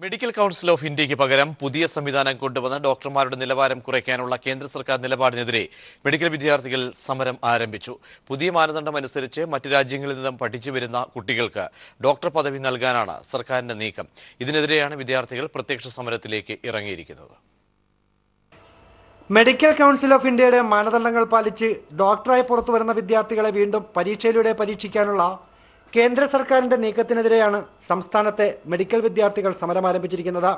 Medical council of ഇന്ത്യയ്ക്ക് പകരം പുതിയ സംവിധാനം കൊണ്ടുവന്ന് ഡോക്ടർമാരുടെ നിലവാരം കുറയ്ക്കാനുള്ള കേന്ദ്ര സർക്കാർ നിലപാടിനെതിരെ മെഡിക്കൽ വിദ്യാർത്ഥികൾ സമരം ആരംഭിച്ചു. പുതിയ മാനദണ്ഡം അനുസരിച്ച് മറ്റ് രാജ്യങ്ങളിൽ നിന്നും പഠിച്ചു വരുന്ന കുട്ടികൾക്ക് ഡോക്ടർ പദവി നൽകാനാണ് സർക്കാരിന്റെ നീക്കം. ഇതിനെതിരെയാണ് വിദ്യാർത്ഥികൾ പ്രത്യക്ഷ സമരത്തിലേക്ക് ഇറങ്ങിയിരിക്കുന്നത്. മെഡിക്കൽ കൗൺസിൽ ഓഫ് ഇന്ത്യയുടെ മാനദണ്ഡങ്ങൾ പാലിച്ച് ഡോക്ടറായി പുറത്തുവരുന്ന വിദ്യാർത്ഥികളെ വീണ്ടും പരീക്ഷയിലൂടെ പരീക്ഷിക്കാനുള്ള കേന്ദ്ര സർക്കാരിൻ്റെ നീക്കത്തിനെതിരെയാണ് സംസ്ഥാനത്തെ മെഡിക്കൽ വിദ്യാർത്ഥികൾ സമരം ആരംഭിച്ചിരിക്കുന്നത്.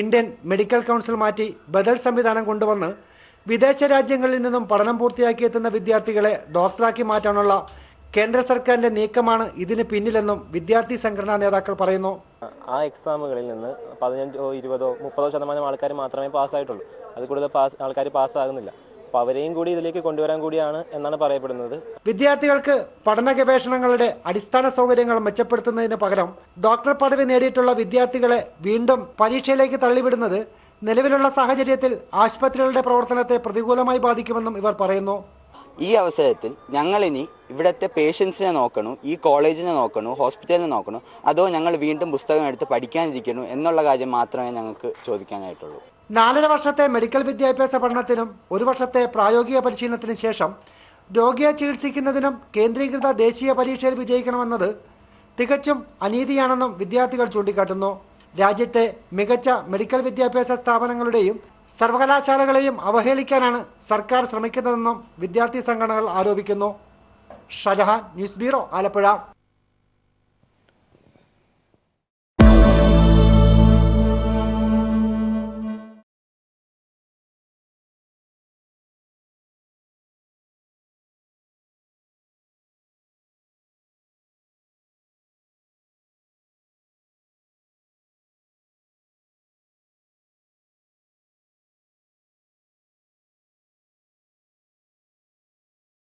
ഇന്ത്യൻ മെഡിക്കൽ കൗൺസിൽ മാറ്റി ബദൽ സംവിധാനം കൊണ്ടുവന്ന് വിദേശ രാജ്യങ്ങളിൽ നിന്നും പഠനം പൂർത്തിയാക്കിയെത്തുന്ന വിദ്യാർത്ഥികളെ ഡോക്ടറാക്കി മാറ്റാനുള്ള കേന്ദ്ര സർക്കാരിൻ്റെ നീക്കമാണ് ഇതിന് പിന്നിലെന്നും വിദ്യാർത്ഥി സംഘടനാ നേതാക്കൾ പറയുന്നു. ആ എക്സാമുകളിൽ നിന്ന് 15, 20, 30% ആൾക്കാർ മാത്രമേ പാസ്സായിട്ടുള്ളൂ. അത് കൂടുതൽ ആൾക്കാർ പാസ്സാകുന്നില്ല. അപ്പോൾ അവരെയും കൂടി ഇതിലേക്ക് കൊണ്ടുവരാൻ കൂടിയാണ് എന്നാണ് പറയപ്പെടുന്നത്. വിദ്യാർത്ഥികൾക്ക് പഠന ഗവേഷണങ്ങളുടെ അടിസ്ഥാന സൗകര്യങ്ങൾ മെച്ചപ്പെടുത്തുന്നതിന് പകരം ഡോക്ടർ പദവി നേടിയിട്ടുള്ള വിദ്യാർത്ഥികളെ വീണ്ടും പരീക്ഷയിലേക്ക് തള്ളിവിടുന്നത് നിലവിലുള്ള സാഹചര്യത്തിൽ ആശുപത്രികളുടെ പ്രവർത്തനത്തെ പ്രതികൂലമായി ബാധിക്കുമെന്നും ഇവർ പറയുന്നു. ഈ അവസരത്തിൽ ഞങ്ങളിനി ഇവിടുത്തെ പേഷ്യൻസിനെ നോക്കണോ, ഈ കോളേജിനെ നോക്കണോ, ഹോസ്പിറ്റലിനെ നോക്കണോ, അതോ ഞങ്ങൾ വീണ്ടും പുസ്തകം എടുത്ത് പഠിക്കാനിരിക്കണോ എന്നുള്ള കാര്യം മാത്രമേ ഞങ്ങൾക്ക് ചോദിക്കാനായിട്ടുള്ളൂ. 4.5 വർഷത്തെ മെഡിക്കൽ വിദ്യാഭ്യാസ പഠനത്തിനും 1 വർഷത്തെ പ്രായോഗിക പരിശീലനത്തിനും ശേഷം രോഗിയെ ചികിത്സിക്കുന്നതിനും കേന്ദ്രീകൃത ദേശീയ പരീക്ഷയിൽ വിജയിക്കണമെന്നത് തികച്ചും അനീതിയാണെന്നും വിദ്യാർത്ഥികൾ ചൂണ്ടിക്കാട്ടുന്നു. രാജ്യത്തെ മികച്ച മെഡിക്കൽ വിദ്യാഭ്യാസ സ്ഥാപനങ്ങളുടെയും സർവകലാശാലകളെയും അവഹേളിക്കാനാണ് സർക്കാർ ശ്രമിക്കുന്നതെന്നും വിദ്യാർത്ഥി സംഘടനകൾ ആരോപിക്കുന്നു. Shajahan, news bureau, Alappuzha.